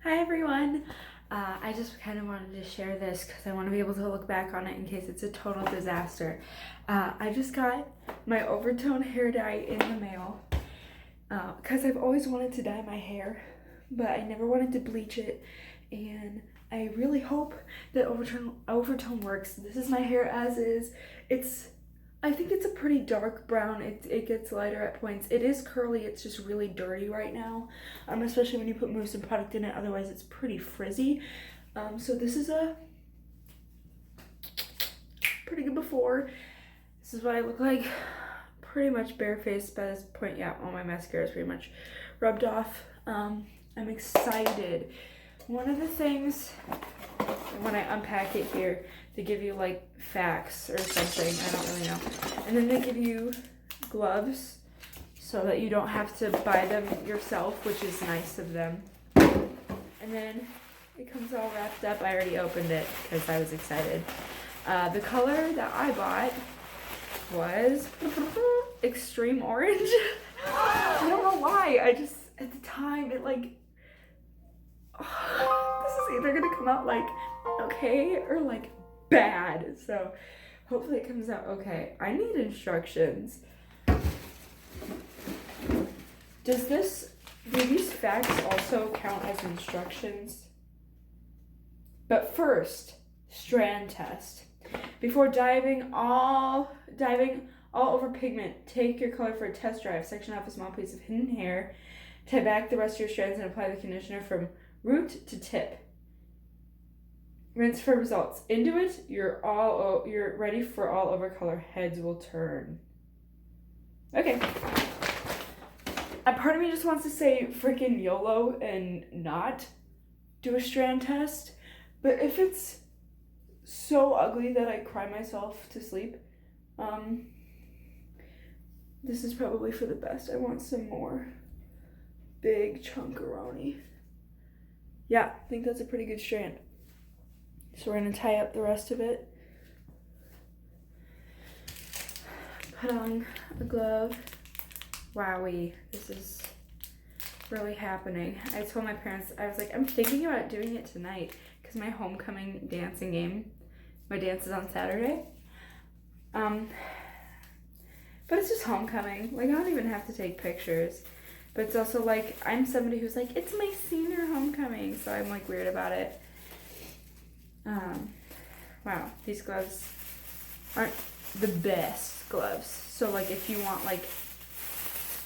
Hi everyone! I just kind of wanted to share this because I want to be able to look back on it in case it's a total disaster. I just got my oVertone hair dye in the mail because I've always wanted to dye my hair, but I never wanted to bleach it, and I really hope that oVertone works. This is my hair as is. I think it's a pretty dark brown. It gets lighter at points. It is curly. It's just really dirty right now, especially when you put mousse and product in it. Otherwise, it's pretty frizzy. So this is a pretty good before. This is what I look like. Pretty much barefaced by this point. Yeah, all my mascara is pretty much rubbed off. I'm excited. One of the things when I unpack it here, they give you like facts or something, I don't really know. And then they give you gloves so that you don't have to buy them yourself, which is nice of them. And then it comes all wrapped up. I already opened it because I was excited. The color that I bought was extreme orange. I don't know why. I just, at the time, it like, this is either gonna come out like okay or like bad, so hopefully it comes out okay. I need instructions. Do these facts also count as instructions? But first, strand test. Before diving all over pigment, take your color for a test drive. Section off a small piece of hidden hair, tie back the rest of your strands, and apply the conditioner from root to tip. Rinse for results. Into it, you're ready for all over color. Heads will turn. Okay. A part of me just wants to say freaking YOLO and not do a strand test, but if it's so ugly that I cry myself to sleep, this is probably for the best. I want some more big chunkaroni. Yeah, I think that's a pretty good strand. So we're gonna tie up the rest of it. Put on a glove. Wowie, this is really happening. I told my parents, I was like, I'm thinking about doing it tonight because my homecoming dancing game, my dance is on Saturday. But it's just homecoming. Like, I don't even have to take pictures. But it's also like, I'm somebody who's like, it's my senior homecoming, so I'm like weird about it. Wow, these gloves aren't the best gloves. So like if you want like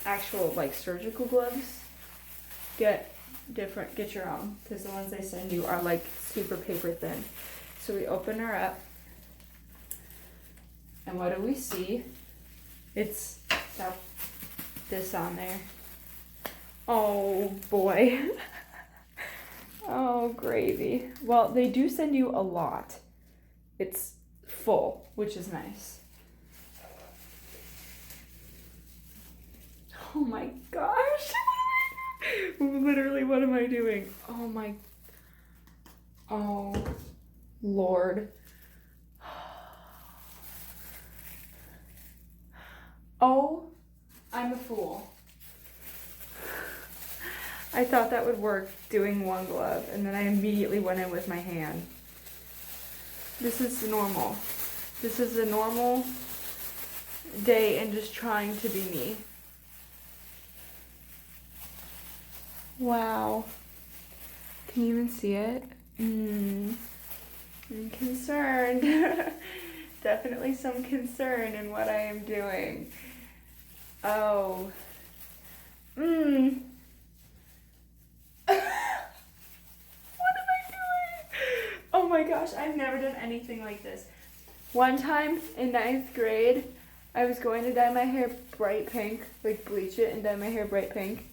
actual like surgical gloves, get your own, because the ones they send you are like super paper thin. So we open her up, and what do we see? It's got this on there. Oh boy. Oh, gravy. Well, they do send you a lot. It's full, which is nice. Oh my gosh. Literally, what am I doing? Oh, Lord. Oh, I'm a fool. I thought that would work doing one glove, and then I immediately went in with my hand. This is normal. This is a normal day and just trying to be me. Wow. Can you even see it? I'm concerned. Definitely some concern in what I am doing. Oh. Oh my gosh, I've never done anything like this. One time in 9th grade, I was going to dye my hair bright pink, like bleach it and dye my hair bright pink.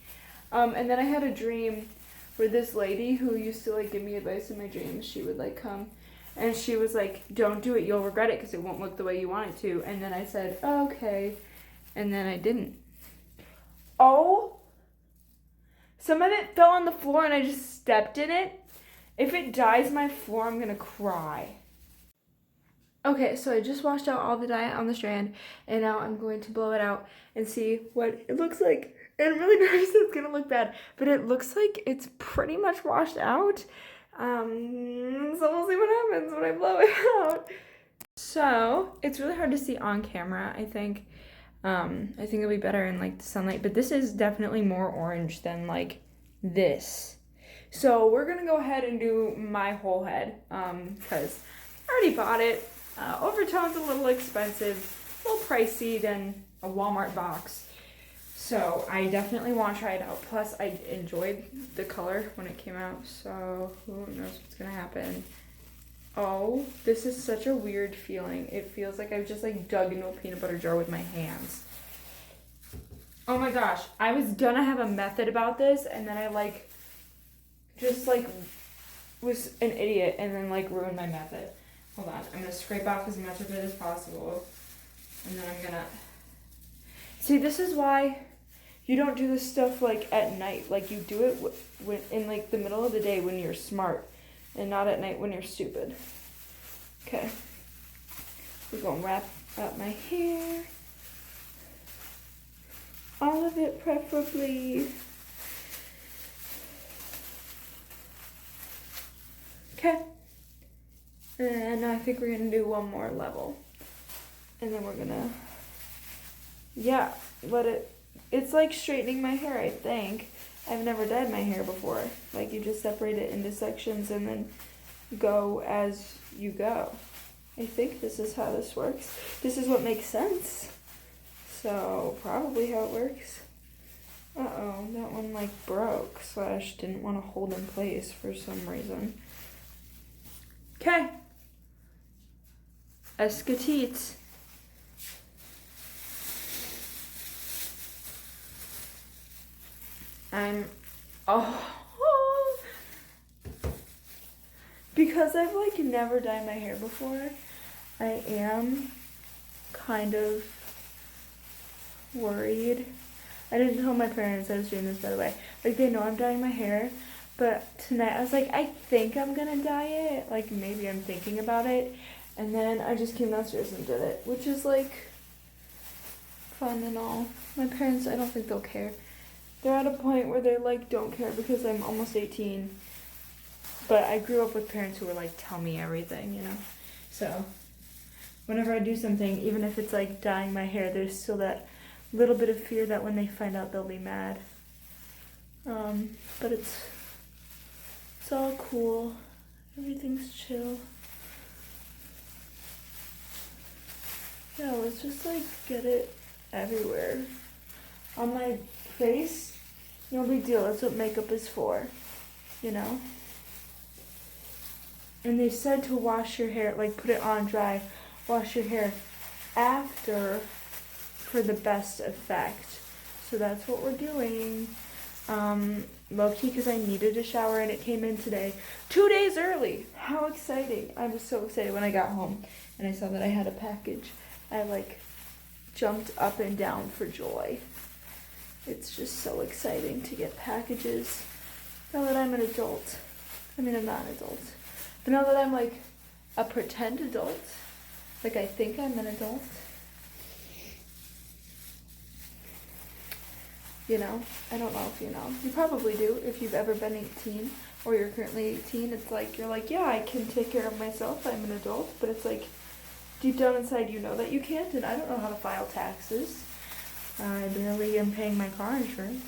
And then I had a dream where this lady who used to like give me advice in my dreams, she would like come and she was like, don't do it, you'll regret it because it won't look the way you want it to. And then I said, oh, okay. And then I didn't. Oh, some of it fell on the floor and I just stepped in it. If it dyes my floor, I'm gonna cry. Okay, so I just washed out all the dye on the strand, and now I'm going to blow it out and see what it looks like. I'm really nervous it's gonna look bad, but it looks like it's pretty much washed out. So we'll see what happens when I blow it out. So it's really hard to see on camera, I think. I think it'll be better in like the sunlight, but this is definitely more orange than like this. So we're gonna go ahead and do my whole head, because I already bought it. oVertone's a little expensive, a little pricey than a Walmart box. So I definitely want to try it out. Plus I enjoyed the color when it came out, so who knows what's gonna happen. Oh, this is such a weird feeling. It feels like I've just like dug into a peanut butter jar with my hands. Oh my gosh, I was gonna have a method about this and then I like just like was an idiot and then like ruined my method. Hold on, I'm gonna scrape off as much of it as possible and then I'm gonna... See, this is why you don't do this stuff like at night. Like you do it in like the middle of the day when you're smart. And not at night when you're stupid. Okay. We're gonna wrap up my hair. All of it preferably. Okay. And I think we're gonna do one more level. And then we're gonna, yeah, let it, it's like straightening my hair, I think. I've never dyed my hair before. Like you just separate it into sections and then go as you go. I think this is how this works. This is what makes sense. So probably how it works. Uh-oh, that one like broke / didn't want to hold in place for some reason. Okay. Escatite. Because I've like never dyed my hair before, I am kind of worried. I didn't tell my parents I was doing this, by the way. Like they know I'm dyeing my hair, but tonight I was like, I think I'm gonna dye it. Like maybe I'm thinking about it. And then I just came downstairs and did it, which is like fun and all. My parents, I don't think they'll care. They're at a point where they like don't care because I'm almost 18. But I grew up with parents who were like, tell me everything, you know? So whenever I do something, even if it's like dyeing my hair, there's still that little bit of fear that when they find out they'll be mad. But it's all cool. Everything's chill. Yeah, let's just like get it everywhere. On my face, no big deal. That's what makeup is for, you know? And they said to wash your hair, like put it on dry, wash your hair after for the best effect. So that's what we're doing. Low-key because I needed a shower and it came in today. 2 days early. How exciting. I was so excited when I got home and I saw that I had a package. I like jumped up and down for joy. It's just so exciting to get packages. Now that I'm an adult. I mean, I'm not an adult. But now that I'm like a pretend adult, like I think I'm an adult, you know, I don't know if you know. You probably do if you've ever been 18 or you're currently 18. It's like, you're like, yeah, I can take care of myself. I'm an adult. But it's like, deep down inside, you know that you can't. And I don't know how to file taxes. I barely am paying my car insurance.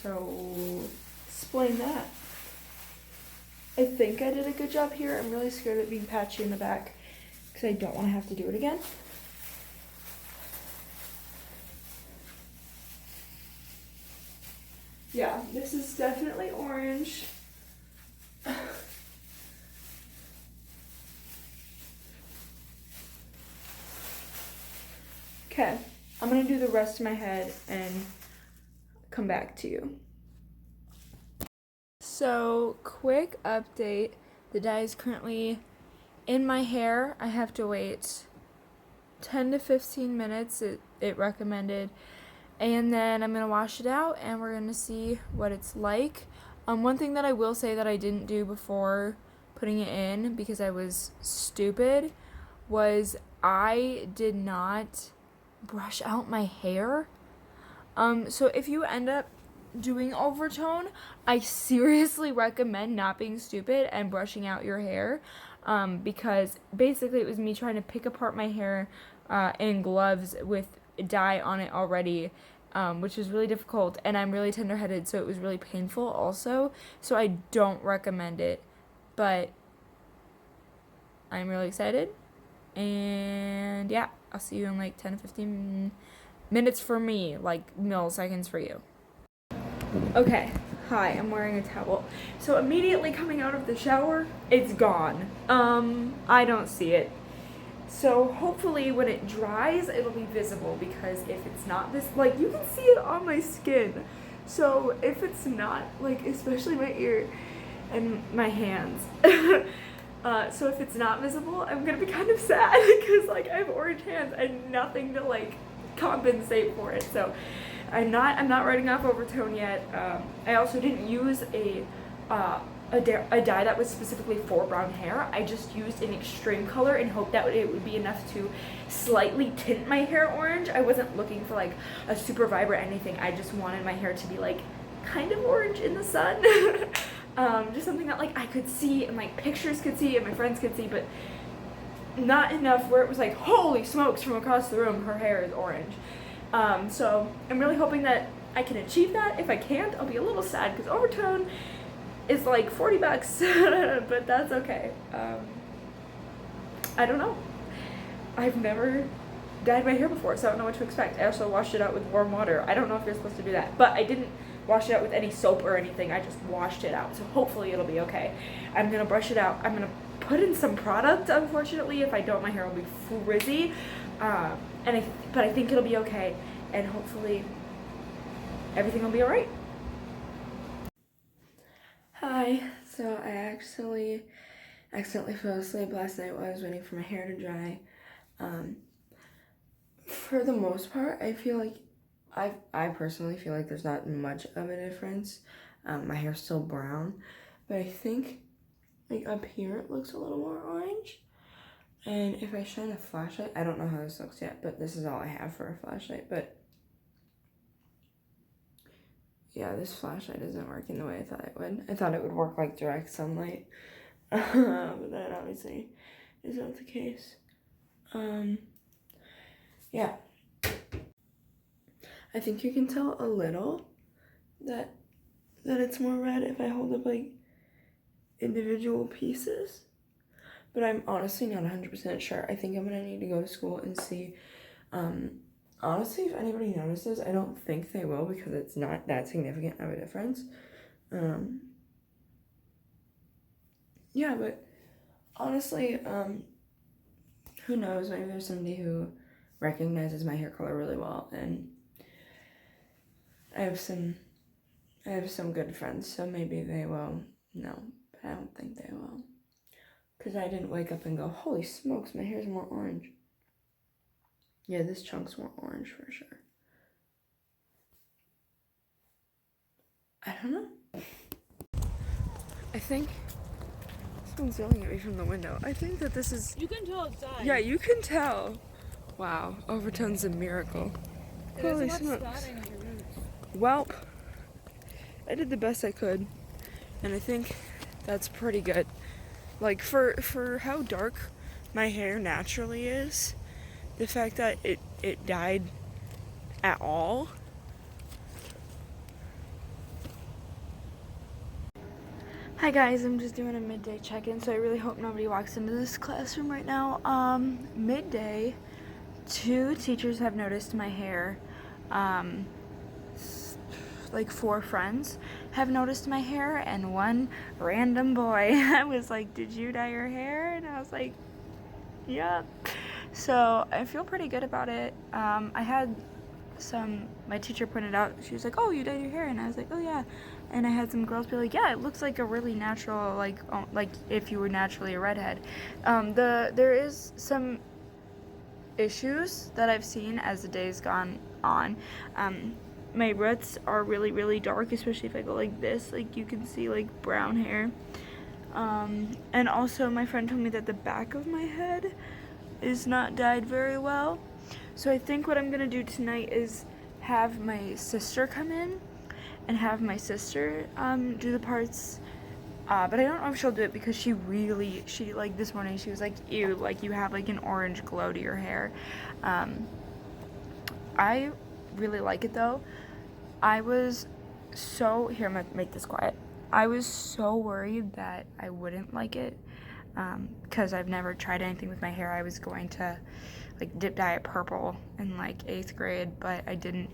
So, explain that. I think I did a good job here. I'm really scared of being patchy in the back because I don't want to have to do it again. Yeah, this is definitely orange. Okay, I'm going to do the rest of my head and come back to you. So, quick update. The dye is currently in my hair. I have to wait 10 to 15 minutes, it recommended. And then I'm going to wash it out and we're going to see what it's like. One thing that I will say that I didn't do before putting it in because I was stupid was I did not brush out my hair. So if you end up doing overtone, I seriously recommend not being stupid and brushing out your hair, because basically it was me trying to pick apart my hair in gloves with dye on it already, which was really difficult, and I'm really tender-headed, so it was really painful also, so I don't recommend it, but I'm really excited, and yeah, I'll see you in like 10 to 15 minutes for me, like milliseconds for you. Okay, hi, I'm wearing a towel. So immediately coming out of the shower, it's gone. I don't see it. So hopefully when it dries, it'll be visible, because if it's not this, like, you can see it on my skin. So if it's not, like, especially my ear and my hands. So if it's not visible, I'm gonna be kind of sad, because like I have orange hands and nothing to like compensate for it. So I'm not writing off oVertone yet. I also didn't use a dye that was specifically for brown hair. I just used an extreme color and hoped that it would be enough to slightly tint my hair orange. I wasn't looking for like a super vibrant anything. I just wanted my hair to be like kind of orange in the sun. Just something that like I could see and like pictures could see and my friends could see, but not enough where it was like, holy smokes, from across the room her hair is orange. So I'm really hoping that I can achieve that. If I can't, I'll be a little sad, because oVertone is like $40, but that's okay. I don't know. I've never dyed my hair before, so I don't know what to expect. I also washed it out with warm water. I don't know if you're supposed to do that, but I didn't wash it out with any soap or anything. I just washed it out, so hopefully it'll be okay. I'm gonna brush it out. I'm gonna put in some product, unfortunately. If I don't, my hair will be frizzy. But I think it'll be okay, and hopefully everything will be alright. Hi. So I accidentally fell asleep last night while I was waiting for my hair to dry. For the most part, I feel like I personally feel like there's not much of a difference. My hair's still brown, but I think like up here it looks a little more orange. And if I shine a flashlight, I don't know how this looks yet, but this is all I have for a flashlight. But yeah, this flashlight isn't working the way I thought it would. I thought it would work like direct sunlight, but that obviously is not the case. Yeah. I think you can tell a little that it's more red if I hold up like individual pieces, but I'm honestly not 100% sure. I think I'm gonna need to go to school and see. Honestly, if anybody notices, I don't think they will, because it's not that significant of a difference. Yeah, but honestly, who knows? Maybe there's somebody who recognizes my hair color really well, and I have some good friends, so maybe they will know, but I don't think they will, because I didn't wake up and go, holy smokes, my hair's more orange. Yeah, this chunk's more orange for sure. I don't know. I think someone's yelling at me from the window. I think that this is... You can tell it's dyed. Yeah, you can tell. Wow, oVertone's a miracle. Holy smokes. Welp, I did the best I could, and I think that's pretty good. Like, for how dark my hair naturally is, the fact that it dyed at all. Hi guys, I'm just doing a midday check-in, so I really hope nobody walks into this classroom right now. Midday, 2 teachers have noticed my hair. Like 4 friends have noticed my hair, and 1 random boy I was like, did you dye your hair? And I was like, yeah. So I feel pretty good about it. I had my teacher pointed out, she was like, oh, you dyed your hair? And I was like, oh yeah. And I had some girls be like, yeah, it looks like a really natural, like if you were naturally a redhead. There is some issues that I've seen as the day's gone on. My roots are really, really dark, especially if I go like this. Like, you can see, like, brown hair. And also, my friend told me that the back of my head is not dyed very well. So I think what I'm going to do tonight is have my sister come in and have my sister do the parts. But I don't know if she'll do it because she like this morning she was like, ew, like you have like an orange glow to your hair. I really like it though. I was so, here, I'm gonna make this quiet. I was so worried that I wouldn't like it because I've never tried anything with my hair. I was going to like dip dye it purple in like 8th grade, but I didn't.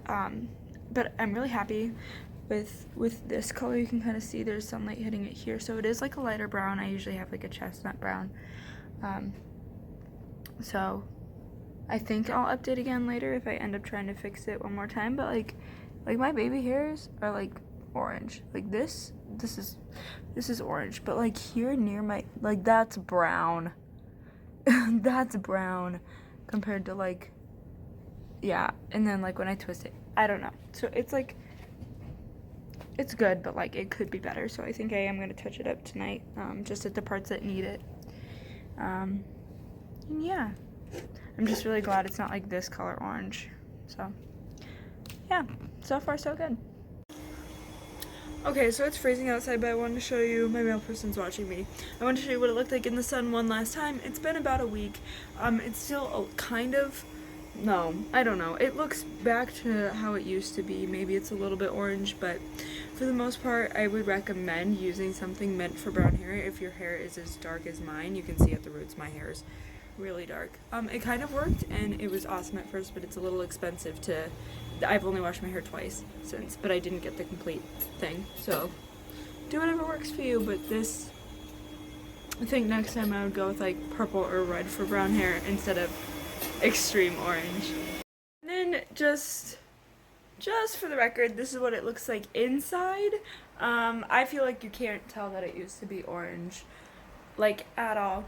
But I'm really happy with this color. You can kind of see there's sunlight hitting it here, so it is like a lighter brown. I usually have like a chestnut brown. So I think I'll update again later if I end up trying to fix it one more time, but like my baby hairs are like orange. Like this is orange, but like here near my, like that's brown. That's brown compared to like, yeah, and then like when I twist it, I don't know. So it's like, it's good, but like it could be better. So I think I am gonna touch it up tonight, just at the parts that need it. And yeah, I'm just really glad it's not like this color orange. So yeah, so far so good. Okay, so it's freezing outside, but I wanted to show you, my mail person's watching me. I wanted to show you what it looked like in the sun one last time. It's been about a week. It's still kind of, no, I don't know. It looks back to how it used to be. Maybe it's a little bit orange, but for the most part, I would recommend using something meant for brown hair. If your hair is as dark as mine, you can see at the roots my hair is really dark. It kind of worked, and it was awesome at first, but it's a little expensive to, I've only washed my hair twice since, but I didn't get the complete thing, so do whatever works for you. But this, I think next time I would go with like purple or red for brown hair instead of extreme orange. And then just for the record, this is what it looks like inside. I feel like you can't tell that it used to be orange, like at all.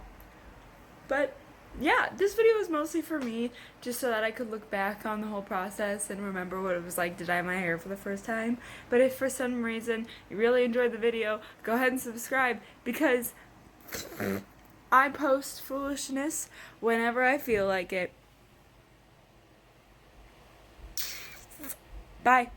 But yeah, this video was mostly for me, just so that I could look back on the whole process and remember what it was like to dye my hair for the first time. But if for some reason you really enjoyed the video, go ahead and subscribe, because I post foolishness whenever I feel like it. Bye.